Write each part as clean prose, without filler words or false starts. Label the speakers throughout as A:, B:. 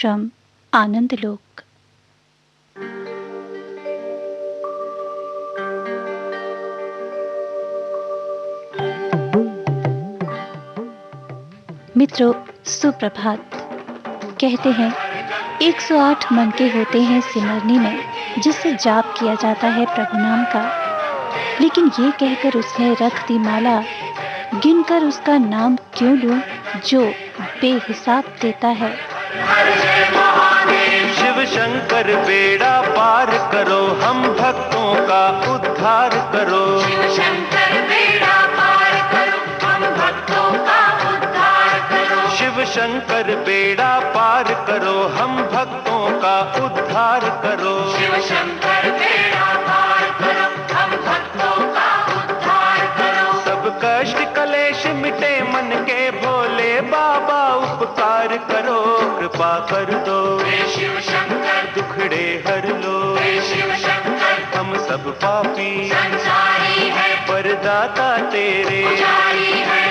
A: आश्रम आनंद लोक। मित्रों, सुप्रभात। कहते हैं 108 मन के होते हैं सिमरनी में, जिससे जाप किया जाता है प्रभु नाम का। लेकिन ये कहकर उसने रख दी माला, गिनकर उसका नाम क्यों लूं, जो बेहिसाब देता है।
B: शिव शंकर बेड़ा पार करो, हम भक्तों का उद्धार करो।
C: शिव शंकर बेड़ा पार करो, हम भक्तों का उद्धार करो।
B: शिव शंकर बेड़ा पार करो, हम भक्तों का उद्धार करो।
C: शिव शंकर बेड़ा पार करो, हम भक्तों का उद्धार करो।
B: सब कष्ट कलेश मिटे मन के, भोले बाबा उपकार करो। कृपा कर दो
C: हे शिव शंकर,
B: दुखड़े हर लो।
C: हे शिव शंकर,
B: हम सब पापी
C: संसारी है,
B: वरदाता तेरे।
C: पुजारी है।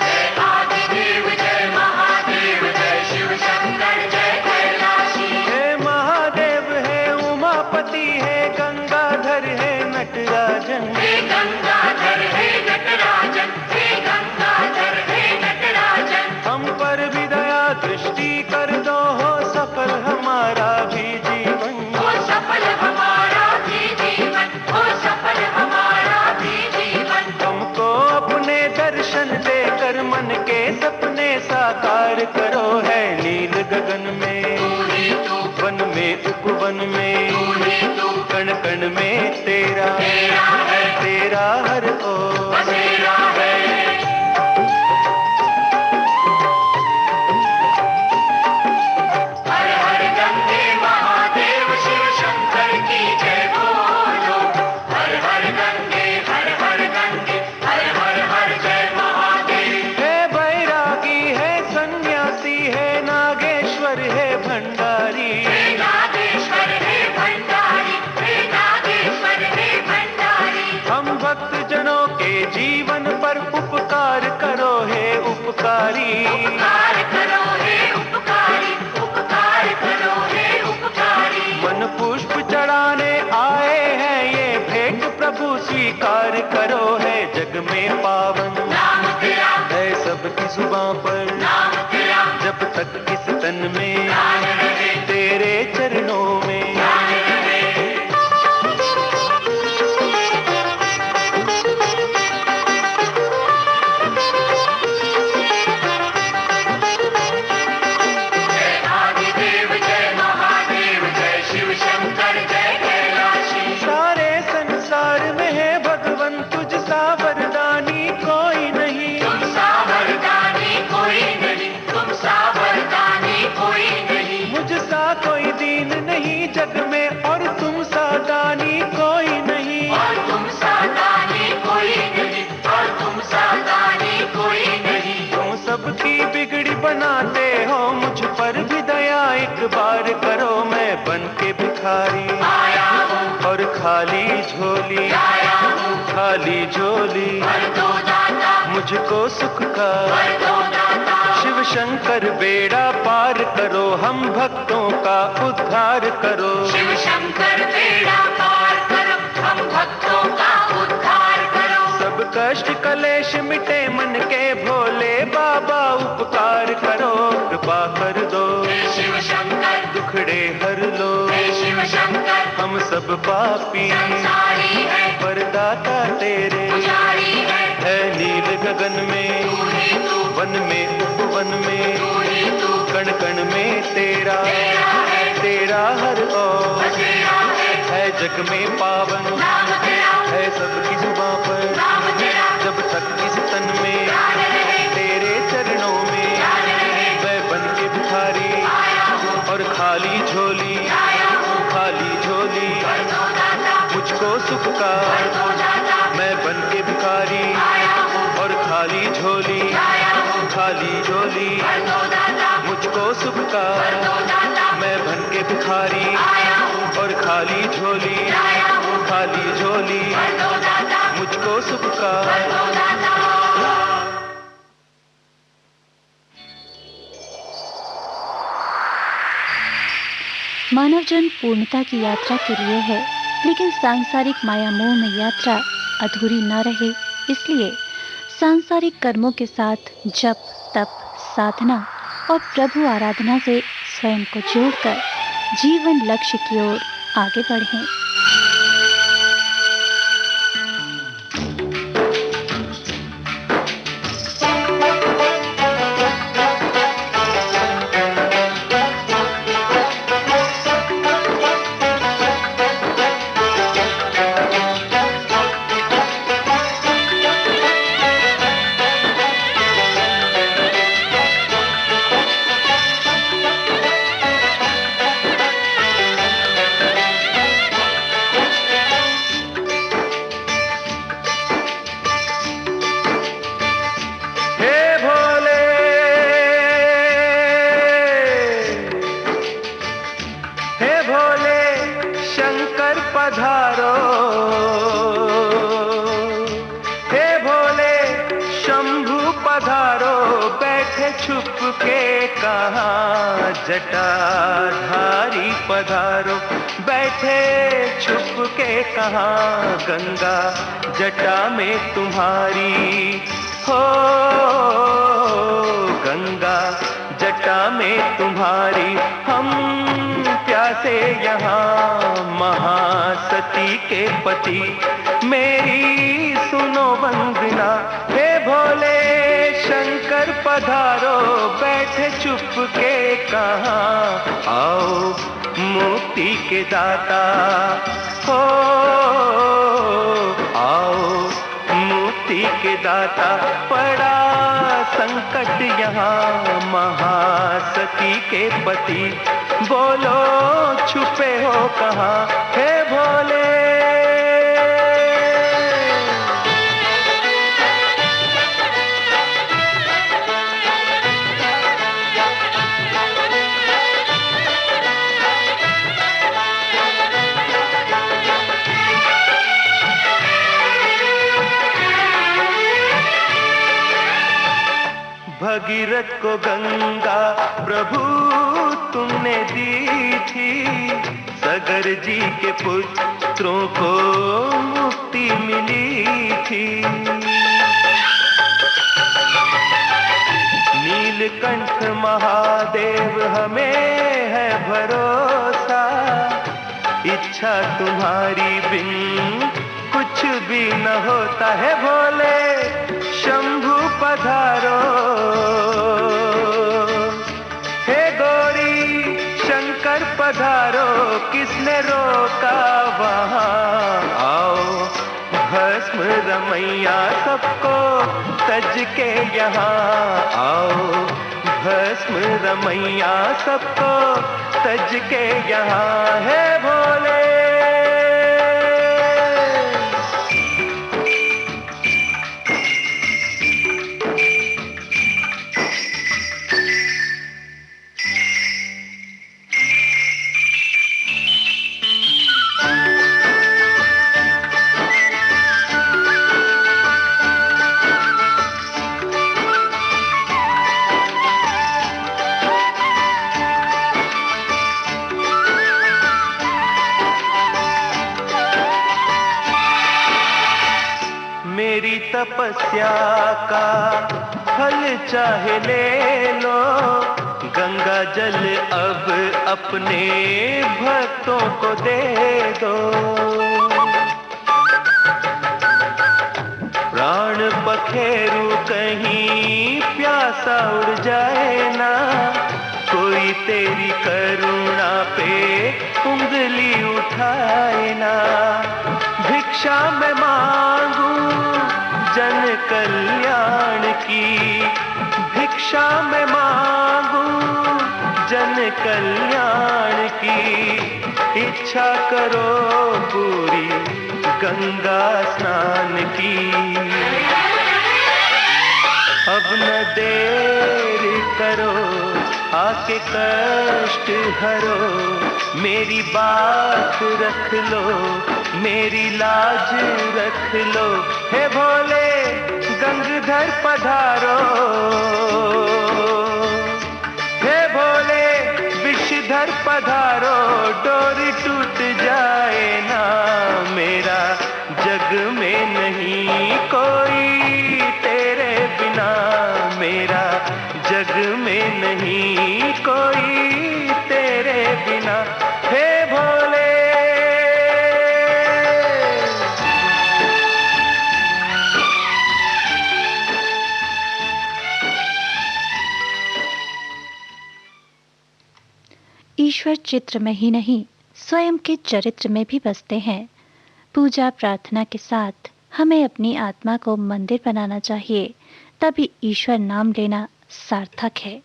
C: जय आदिदेव, जय महादेव, जय शिव शंकर, जय कैलाशी।
B: हे महादेव है उमापति है, गंगाधर है नटराजन।
C: हे गंगाधर, हे नटराजन, हे गंगाधर, हे नटराजन।
B: हम पर भी दया दृष्टि कर दो, हो सफल हमारा भी जीवन।
C: हो सफल हमारा भी जीवन, हो सफल हमारा भी जीवन।
B: हमको अपने दर्शन देकर मन के सपने साकार करो। है नील गगन में,
C: तू ही तू,
B: वन में उपवन में,
C: तू ही तू,
B: कण कण में तेरा
C: तेरा है,
B: तेरा हर ओर।
C: बसेरा है। हर हर गंगे महादेव, शिव शंकर की जय बोलो। हर हर गंगे, हर हर गंगे, हर हर हर जय महादेव।
B: है बैरागी है सन्यासी है, नागेश्वर है भंडारी।
C: हे नागेश्वर, हे भंडारी, हे नागेश्वर, हे भंडारी।
B: हम भक्त जनों के जीवन पर उपकार करो, हे उपकारी।
C: उपकार करो हे उपकारी, उपकार करो हे उपकारी।
B: मन पुष्प चढ़ाने आए हैं, ये भेंट प्रभु स्वीकार करो। है जग में पावन
C: नाम तेरा,
B: है सबकी जुबां पर,
C: नाम तेरा,
B: जब तक इस तन में
C: ध्यान रहे,
B: तेरे चरणों में।
C: ध्यान रहे। जय आदिदेव, जय महादेव, जय शिव शंकर, जय कैलाशी।
B: सारे संसार में है भगवन, तुझ सा वरदानी कोई नहीं।
C: तुम सा वरदानी कोई नहीं, तुम सा वरदानी कोई नहीं।
B: मुझ सा कोई दीन नहीं जग में, और तुम सा दानी कोई नहीं।
C: और तुम सा दानी कोई नहीं, और तुम सा दानी कोई नहीं।
B: तुम सबकी बिगड़ी बनाते हो, मुझ पर भी दया एक बार करो। मैं बन के भिखारी
C: आया हूँ,
B: और खाली झोली,
C: आया हूँ,
B: खाली झोली,
C: वर दो दाता,
B: मुझको सुख का।
C: वर दो दाता।
B: शिव शंकर बेड़ा पार करो, हम भक्तों का उद्धार करो।
C: शिव शंकर बेड़ा पार करो, हम भक्तों का उद्धार करो।
B: सब कष्ट कलेश मिटे मन के, भोले बाबा उपकार करो। कृपा कर दो
C: हे शिव शंकर,
B: दुखड़े हर लो।
C: हे शिव शंकर,
B: हम सब पापी
C: संसारी है,
B: वरदाता तेरे।
C: पुजारी है।
B: है नील गगन में,
C: तू ही तू,
B: वन में उपवन में,
C: तू ही तू,
B: कण कण में तेरा
C: तेरा है,
B: तेरा हर ओर।
C: बसेरा है।
B: जग में पावन
C: नाम तेरा,
B: है सबकी जुबां पर,
C: नाम तेरा,
B: जब तक इस तन में
C: ध्यान रहे,
B: तेरे चरणों में।
C: ध्यान रहे।
B: मैं बन के भिखारी
C: आया हूँ,
B: और खाली झोली,
C: आया हूँ,
B: खाली झोली,
C: वर दो दाता,
B: मुझको सुख का।
C: वर दो दाता।
B: मैं बन के भिखारी
C: आया हूँ,
B: और खाली झोली,
C: आया हूँ,
B: खाली झोली,
C: वर दो दाता,
B: मुझको सुख का।
C: वर दो दाता।
B: मैं बन के भिखारी
C: आया हूँ,
B: और खाली झोली,
C: आया हूँ,
A: पुनर्जन्म पूर्णता की यात्रा के लिए है, लेकिन सांसारिक माया मोह में यात्रा अधूरी न रहे, इसलिए सांसारिक कर्मों के साथ जप, तप, साधना और प्रभु आराधना से स्वयं को जोड़कर जीवन लक्ष्य की ओर आगे बढ़ें।
B: पधारो, हे भोले शंभु पधारो, बैठे छुप के कहाँ जटाधारी पधारो, बैठे छुप के कहाँ गंगा जटा में तुम्हारी हो, गंगा जटा में तुम्हारी। हम प्यासे यहाँ महासती के पति, मेरी सुनो वंदना, हे भोले शंकर पधारो, बैठे चुप के कहाँ, आओ मुक्ति के दाता हो, आओ मुक्ति के दाता। पड़ा संकट यहाँ महासती के पति, बोलो छुपे हो कहाँ, हे भोले। भगीरथ को गंगा प्रभु तुमने दी थी, सगर जी के पुत्रों को मुक्ति मिली थी। नीलकंठ महादेव हमें है भरोसा, इच्छा तुम्हारी बिन कुछ भी न होता है। भोले शंभु पधारो, हे गौरी शंकर पधारो, किसने रोका वहाँ, आओ भस्म रमैया सबको तज के यहाँ, आओ भस्म रमैया सबको तज के यहाँ, हे भोले। मेरी तपस्या का फल चाहे ले लो, गंगा जल अब अपने भक्तों को दे दो। प्राण पखेरु कहीं प्यासा उड़ जाए ना, कोई तेरी करुणा पे उंगली उठाए ना। भिक्षा में मांगू जन कल्याण की, भिक्षा में मांगू जन कल्याण की। इच्छा करो पूरी गंगा स्नान की, अब न देर करो आके कष्ट हरो, मेरी बात रख लो, मेरी लाज रख लो, हे भोले गंगाधर पधारो, हे भोले विष इधर पधारो, डोरी टूट जाए ना मेरा, जग में नहीं कोई तेरे बिना, मेरा जग में नहीं कोई तेरे बिना, हे भोले।
A: ईश्वर चित्र में ही नहीं, स्वयं के चरित्र में भी बसते हैं। पूजा प्रार्थना के साथ हमें अपनी आत्मा को मंदिर बनाना चाहिए, तभी ईश्वर नाम लेना सार्थक है।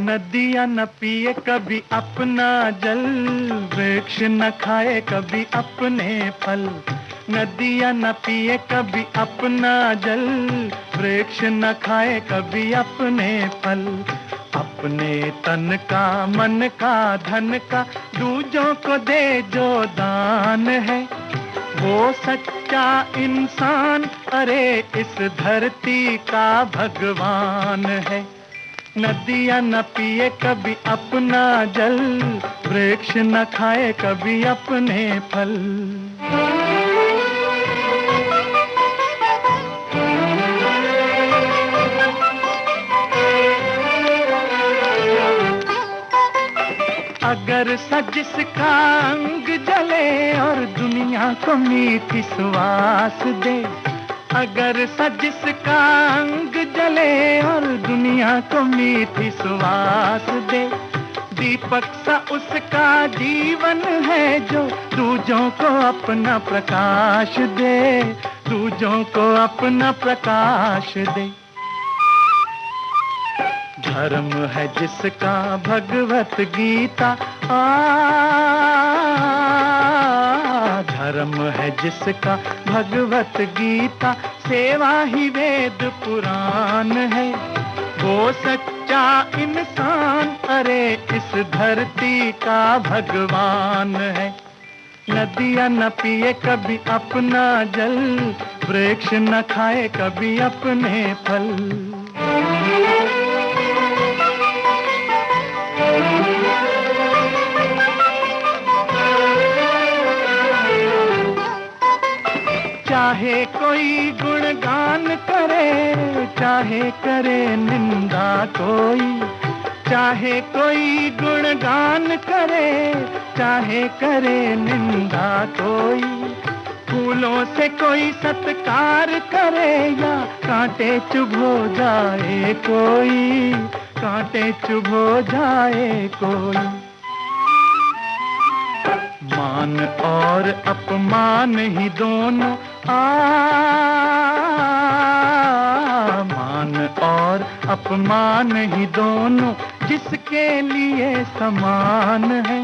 B: नदियाँ न पिए कभी अपना जल, वृक्ष न खाए कभी अपने फल। नदियाँ न पिए कभी अपना जल, वृक्ष न खाए कभी अपने फल। अपने तन का, मन का, धन का दूजों को दे जो दान है, वो सच्चा इंसान, अरे इस धरती का भगवान है। नदियाँ न पिए कभी अपना जल, वृक्ष न खाए कभी अपने फल। अगर सजिस का अंग जले और दुनिया को मीठी सुवास दे, अगर सजिस का अंग जले और दुनिया को मीठी सुवास दे, दीपक सा उसका जीवन है जो दूजों को अपना प्रकाश दे, दूजों को अपना प्रकाश दे। धर्म है जिसका भगवत गीता, धर्म है जिसका भगवत गीता, सेवा ही वेद पुराण है, वो सच्चा इंसान, अरे इस धरती का भगवान है। नदियाँ न पिए कभी अपना जल, वृक्ष न खाए कभी अपने फल। चाहे कोई गुणगान करे, चाहे करे निंदा कोई, चाहे कोई गुणगान करे, चाहे करे निंदा कोई, फूलों से कोई सत्कार करे या कांटे चुभो जाए कोई, कांटे चुभो जाए कोई। मान और अपमान ही दोनों, मान और अपमान ही दोनों जिसके लिए समान है,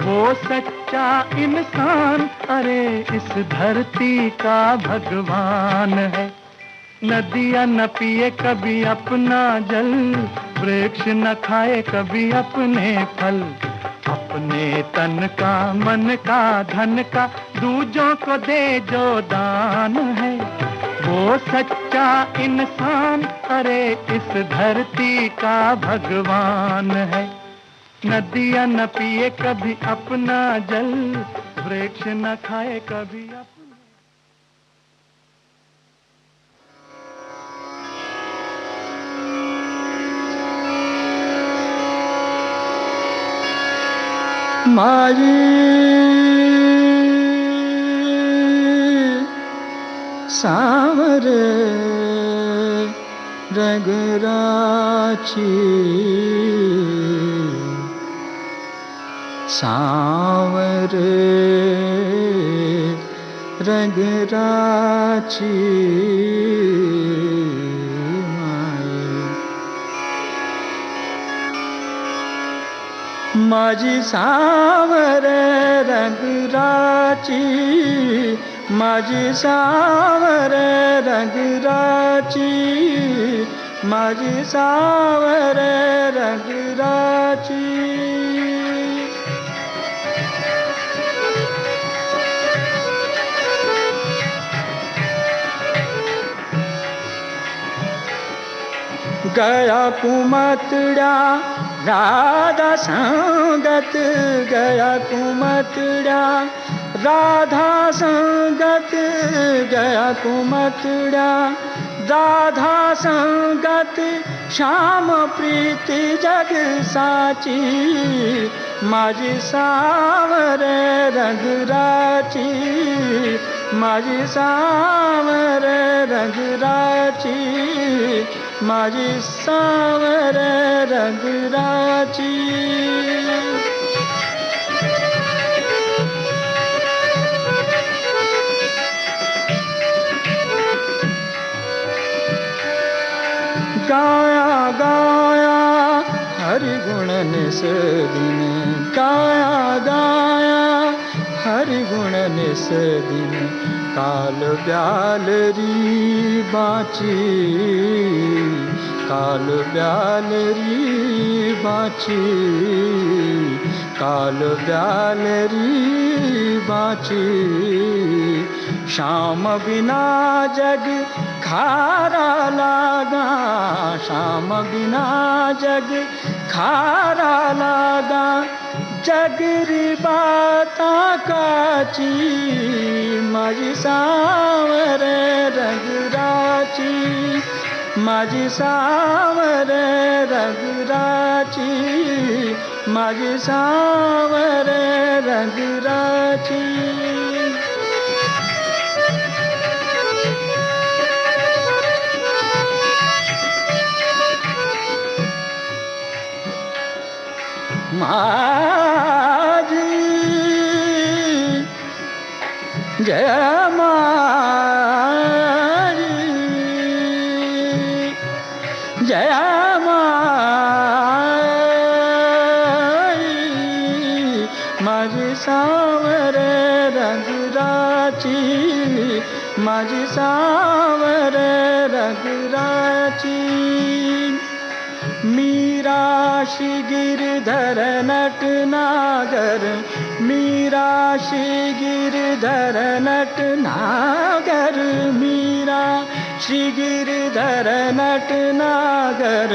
B: वो सच्चा इंसान, अरे इस धरती का भगवान है। नदियाँ न पिए कभी अपना जल, वृक्ष न खाए कभी अपने फल। अपने तन का, मन का, धन का दूजों को दे जो दान है, वो सच्चा इंसान, अरे इस धरती का भगवान है। नदियाँ न पिए कभी अपना जल, वृक्ष न खाए कभी अपने।
D: मारी सावर रगराची, सावर रगराची, माझी सावर रंगराची, माझी सावर रंग राची, माझी सावर रंग राची. गया कुमतड्या राधा संगत, गया कुमतड्या राधा संगत, गया कुमतड्या राधा संगत. श्याम प्रीति जग साची, माझी सावर रंग राची, माझी सावर रंग राची, माझी सावर रंग राची. गाया गाया हरि गुण निस दिन, गाया गाया हरि गुण निस दिन. काल ब्यालरी बाची, काल ब्यालरी बाची, काल ब्यालरी बाची. श्याम बिना जग खारा लागा, श्याम बिना जग खारा लागा. जगरी बाता काची, माझी सावर रंग राची, माझी सावर रंग राची, माझी सावर रंग राची. माझी जय मारी, जय मारी. माझी सावर रंग राची, माझी सावर रंग राची. मीरा श्री गिरधर नटनागर, मीरा श्री गिरधर नटनागर, मीरा श्री गिरधर नटनागर,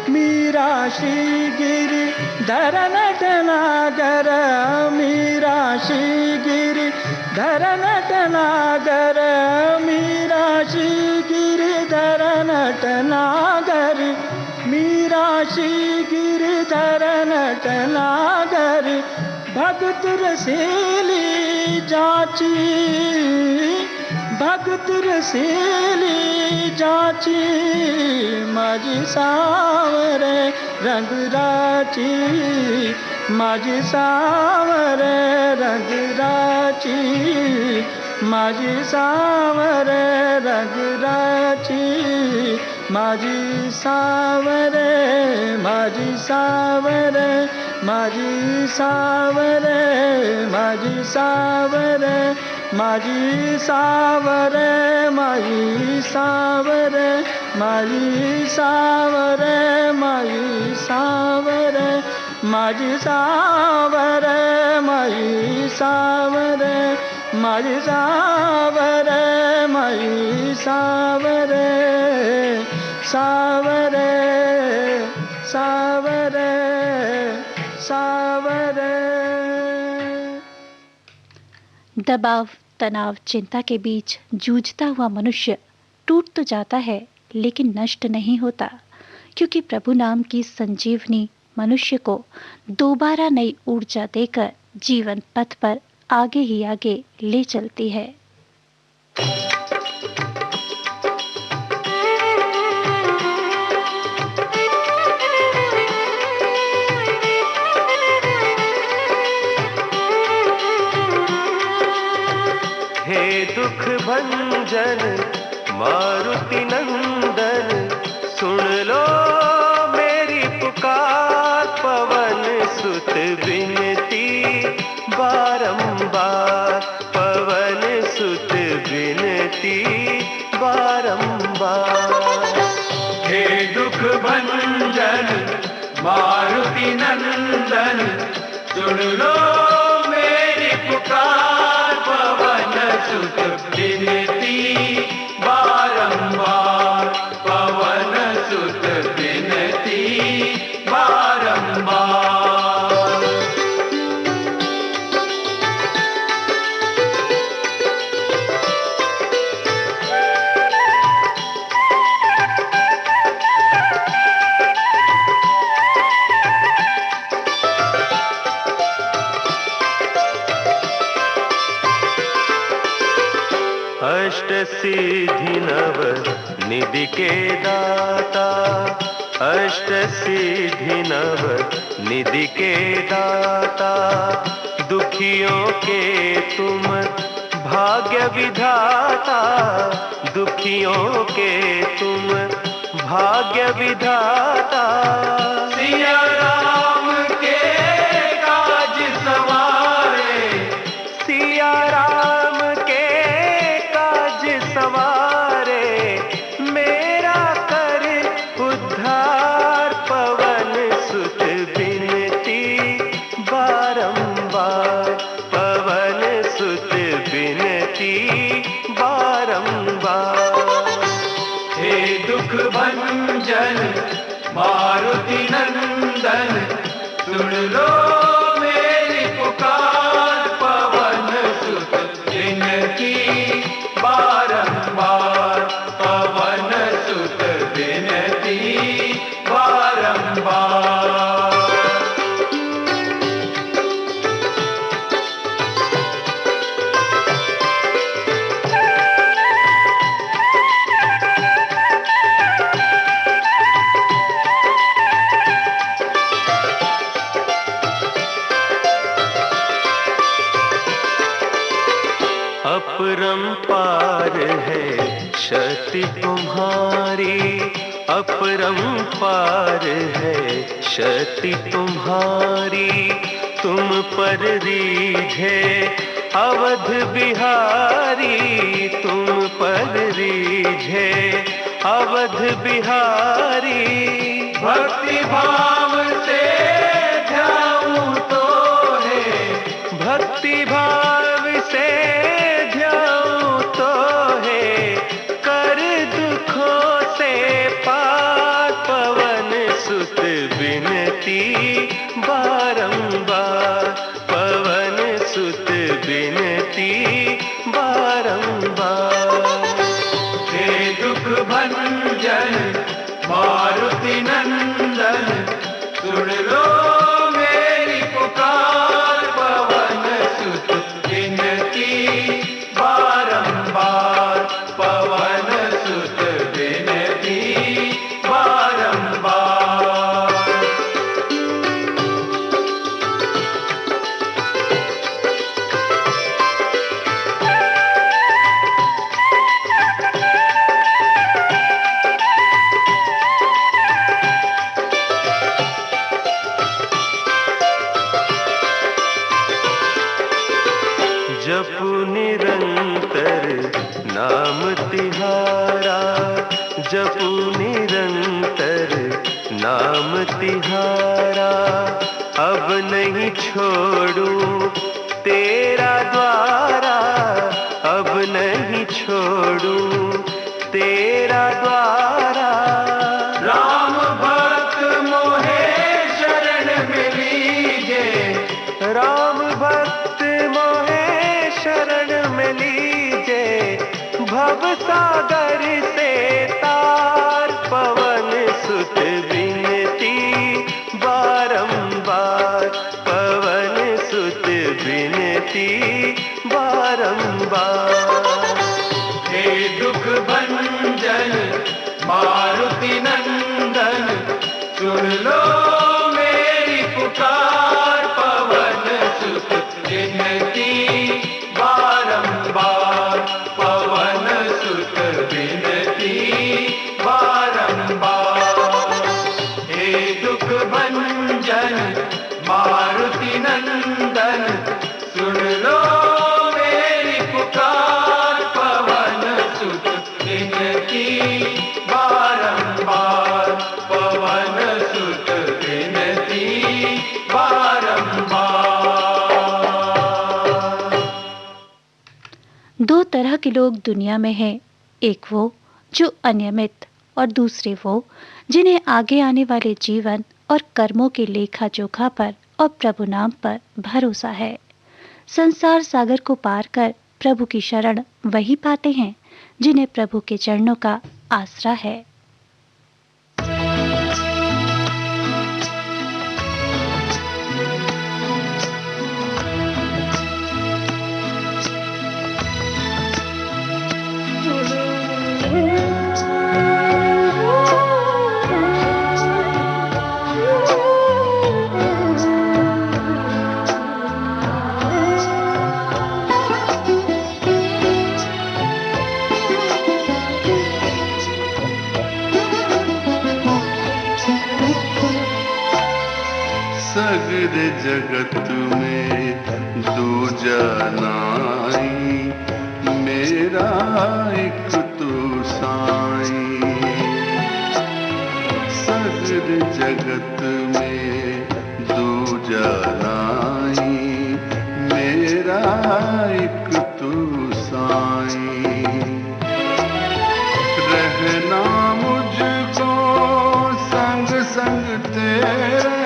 D: मीरा श्री गिरधर नटनागर, मीरा श्री गिरधर नटनागर, मीरा श्री गिरधर नटनागर, मीरा श्री गिरधर नटनागर. भगत रसेली जाची, भगत रसेली जाची. माझी सावर रंग राची, माझी सावर रंग राची, माझी सावर रंग राची. माझी सावर, माझी सावर, माझी सावर, माझी सावर, माझी सावर, माझी सावर, माझी सावर, माझी सावर, माझी सावर, माझी सावर, माझी सावर, माझी सावर, सावर, सावर, सावर.
A: दबाव, तनाव, चिंता के बीच जूझता हुआ मनुष्य टूट तो जाता है लेकिन नष्ट नहीं होता, क्योंकि प्रभु नाम की संजीवनी मनुष्य को दोबारा नई ऊर्जा देकर जीवन पथ पर आगे ही आगे ले चलती है.
E: हे दुख भंजन मारुति नंदन, सुन लो मेरी पुकार. पवन सुत विनती बारंबार, पवन सुत
C: भंजन मारुति नंदन, सुन लो मेरी पुकार। पवन सुत विनती बारंबार, पवन सुत विनती बारंबार।
E: अष्ट सिद्धि नव निधि के दाता, अष्ट सिद्धि नव निधि के दाता। दुखियों के तुम भाग्य विधाता, दुखियों के तुम भाग्य विधाता।
C: सिया राम के काज सवारे,
E: सिया राम के काज सवारे, मेरा कर उद्धार। पवन सुत विनती बारंबार, पवन सुत विनती बारंबार।
C: हे दुख भंजन मारुति नंदन, सुन लो मेरी पुकार। पवन सुत विनती बारंबार, पवन सुत विनती बारंबार।
E: अपरंपार है शक्ति तुम्हारी, अपरंपार है शक्ति तुम्हारी। तुम पर रीझे अवध बिहारी, तुम पर रीझे अवध बिहारी।
C: भक्ति भाव से ध्याऊं तो है,
E: भक्ति भाव से ध्याऊं तो है, कर दुखों से पार। पवन सुत विनती बारंबार, पवन सुत विनती बारंबार।
C: हे दुख भंजन मारुति नंदन, सुन लो मेरी पुकार। पवन सुत विनती बारंबार, पवन सुत विनती बारंबार।
E: जपु निरंतर नाम तिहारा, जपु निरंतर नाम तिहारा। अब नहीं छोड़ूं तेरा द्वारा, अब नहीं छोड़ूं तेरा द्वारा।
C: राम भक्त मोहे शरण में लीजे,
E: राम भक्त मोहे शरण में लीजे। भव सागर से तार, पवन सुत विनती बारंबार, पवन सुत विनती बारंबार।
C: हे दुख भंजन मारुति नंदन, सुन लो मेरी पुकार। पवन सुत विनती बारंबार, पवन सुत विनती बारंबार। हे दुख भंजन मारुति नंदन, सुन लो मेरी पुकार।
A: तरह के लोग दुनिया में हैं, एक वो जो अनियमित और दूसरे वो जिन्हें आगे आने वाले जीवन और कर्मों के लेखा जोखा पर और प्रभु नाम पर भरोसा है। संसार सागर को पार कर प्रभु की शरण वही पाते हैं जिन्हें प्रभु के चरणों का आसरा है।
F: सगर जगत में दूजा नाई, मेरा एक तू साईं। सगर जगत में दूजा नाई, मेरा एक तू साईं। रहना मुझको संग संग तेरे,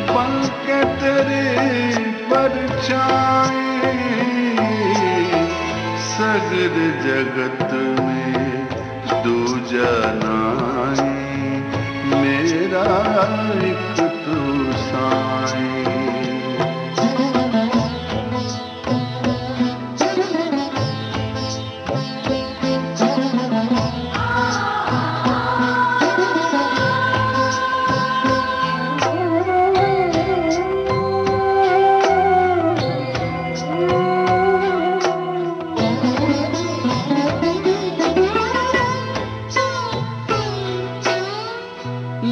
F: बन के तेरी परछाई। सगर जगत में दूजा नाई, मेरा एक तू साईं।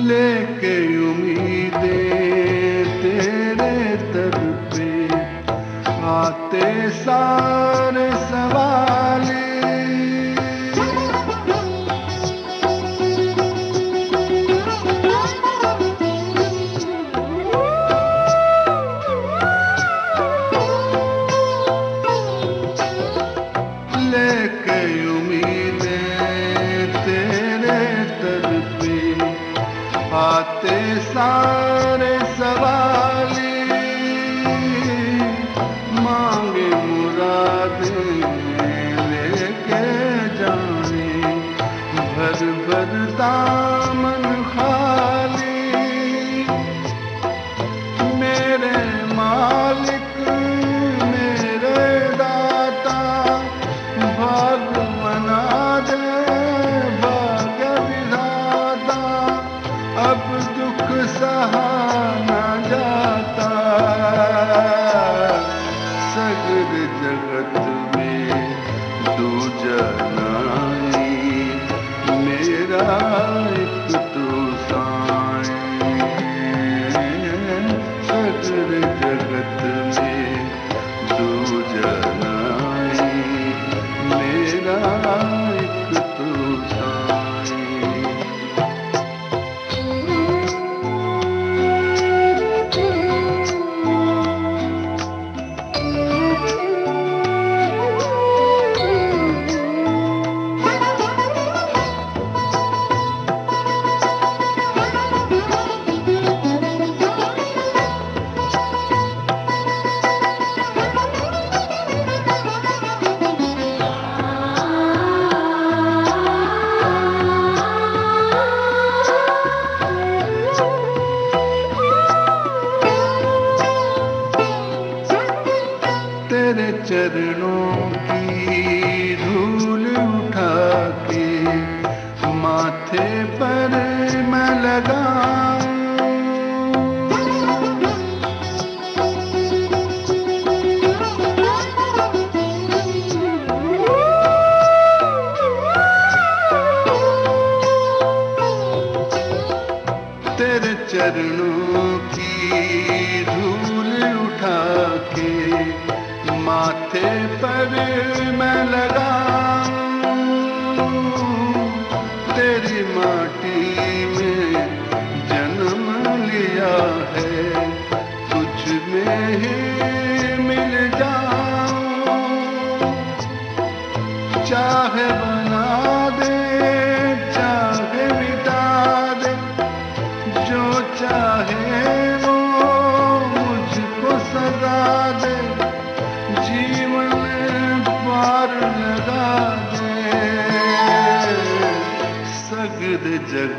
F: लेके उम्मीदें तेरे दर पे आते सारे सवाले। लेके उम्मीदें तेरे दर पे आते सारे सवाले। मांगे मुरादें लेके जाने, भर भर दामन खाली। मेरे मालिक मेरे दाता, भाग मना दे भाग्य विधाता। अब दुख सहा न जाता, सगर जगत में दूजा नाई, मेरा एक तू साईं। सगर जगत में दूजा नाई, मेरा एक तू साईं। तेरे चरणों की धूल उठा के माथे पर मैं लगाऊं। तेरे चरणों की धूल उठा के माथे पर मैं लगाऊं। तेरी माटी में जन्म लिया है, तुझ में ही मिल जाऊं।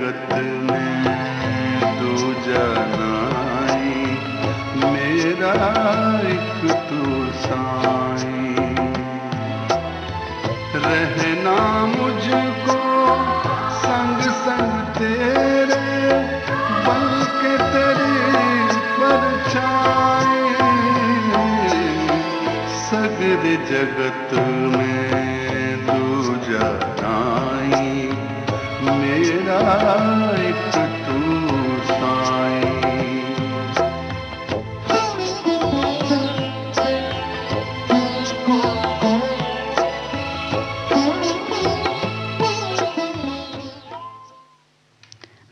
F: जगत में दूजा नाई, मेरा एक तू साई। रहना मुझको संग संग तेरे, बल्कि तेरी परछाई। सगरे जगत में दूजा नाई, मेरा एक तू साई।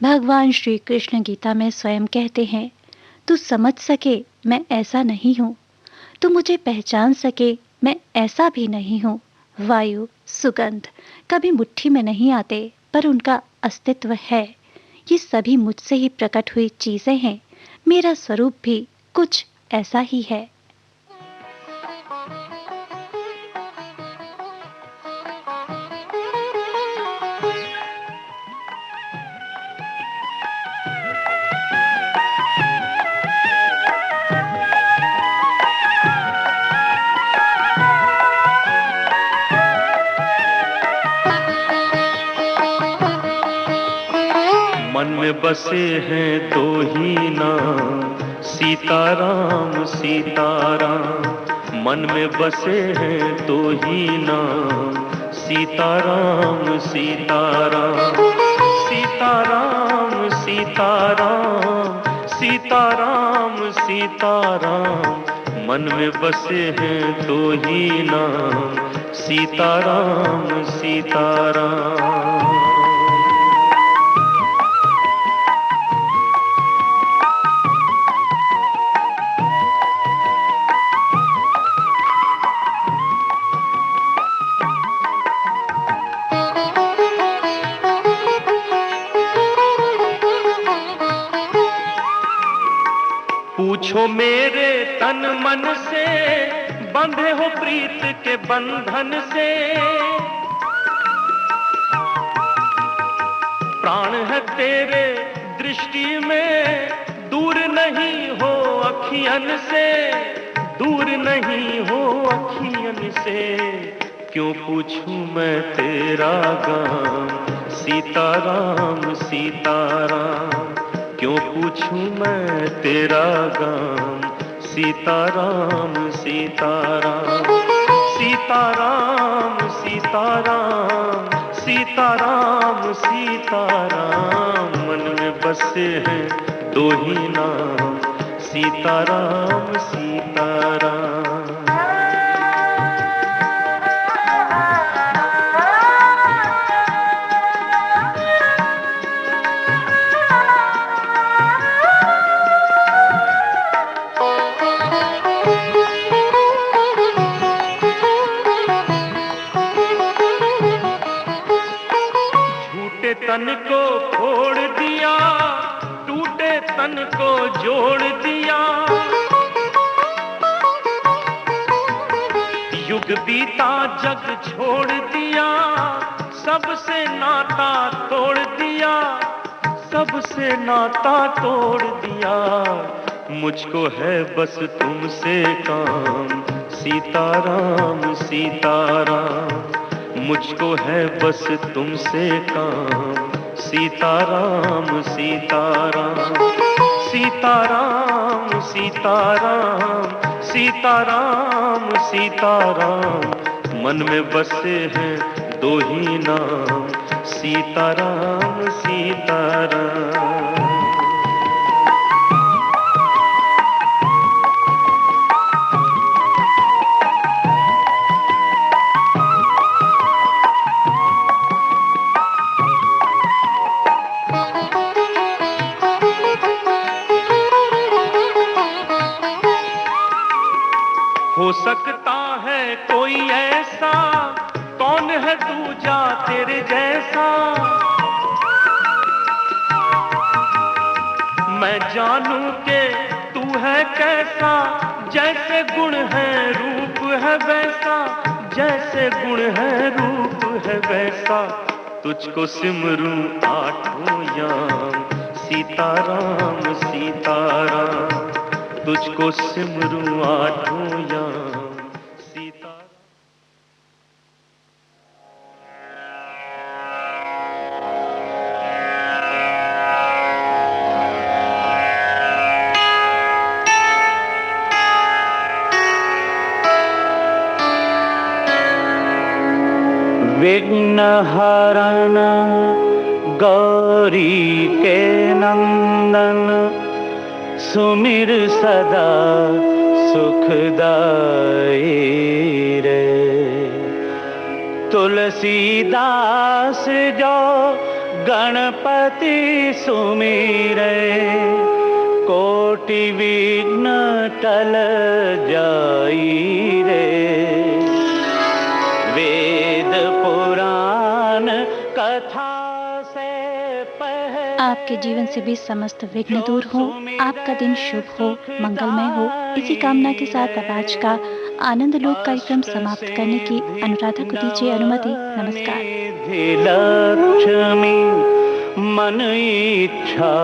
A: भगवान श्री कृष्ण गीता में स्वयं कहते हैं, तू समझ सके मैं ऐसा नहीं हूँ, तू मुझे पहचान सके मैं ऐसा भी नहीं हूँ। वायु, सुगंध कभी मुट्ठी में नहीं आते, पर उनका अस्तित्व है। ये सभी मुझसे ही प्रकट हुई चीजें हैं। मेरा स्वरूप भी कुछ ऐसा ही है।
E: मन में बसे हैं दो ही नाम, सीताराम सीताराम। मन में बसे हैं दो ही नाम, सीताराम सीताराम। सीताराम सीताराम सीताराम सीताराम। मन में बसे हैं दो ही नाम, सीताराम सीताराम। पूछो मेरे तन मन से, बंधे हो प्रीत के बंधन से। प्राण है तेरे दृष्टि में, दूर नहीं हो अखियन से, दूर नहीं हो अखियन से। क्यों पूछूं मैं तेरा गाम, सीताराम सीताराम। क्यों पूछूं मैं तेरा गाम, सीताराम सीताराम। सीताराम सीताराम सीताराम सीताराम। मन में बसे हैं दो ही नाम, सीताराम सीताराम। तन को फोड़ दिया, टूटे तन को जोड़ दिया। युग बीता जग छोड़ दिया, सबसे नाता तोड़ दिया, सबसे नाता तोड़ दिया। मुझको है बस तुमसे काम, सीताराम सीताराम। मुझको है बस तुमसे काम, सीताराम सीताराम। सीताराम सीताराम सीताराम सीताराम। मन में बसे हैं दो ही नाम, सीताराम सीताराम। हो सकता है कोई ऐसा, कौन है दूजा तेरे जैसा। मैं जानूं के तू है कैसा, जैसे गुण है रूप है वैसा, जैसे गुण है रूप है वैसा। तुझको सिमरूं आठों याम, सीताराम सीताराम, तुझको सिमरूं आठों याम, सीताराम।
B: विघ्न हरण गौरी के नंदन, सुमिर सदा सुखदाई रे। तुलसीदास जो गणपति सुमिरे, कोटि विघ्न टल जाई रे। वेद पुराण कथा से
A: आपके जीवन से भी समस्त विघ्न दूर हो, आपका दिन शुभ हो, मंगलमय हो। इसी कामना के साथ अब आज का आनंद लोक कार्यक्रम समाप्त करने की अनुराधा को दीजिए अनुमति। नमस्कार।
B: लक्ष्मी मन इच्छा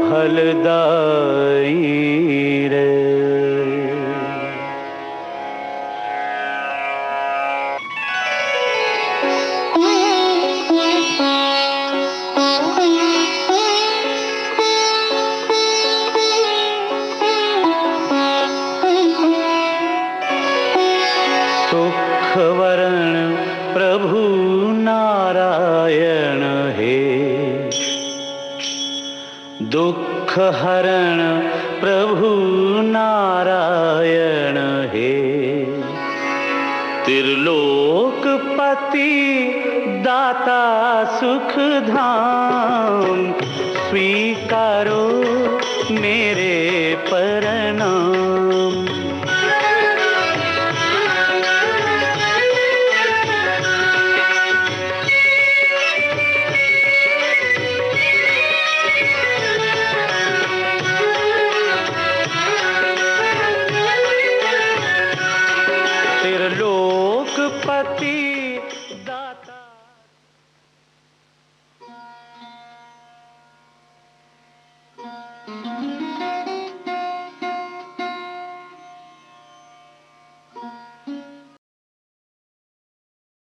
B: फलदाई रे। सुखवरण प्रभु नारायण हे, दुख हरण प्रभु नारायण हे। त्रिलोकपति दाता सुख धाम, स्वीकारो मेरे प्रणाम। त्रिलोकपति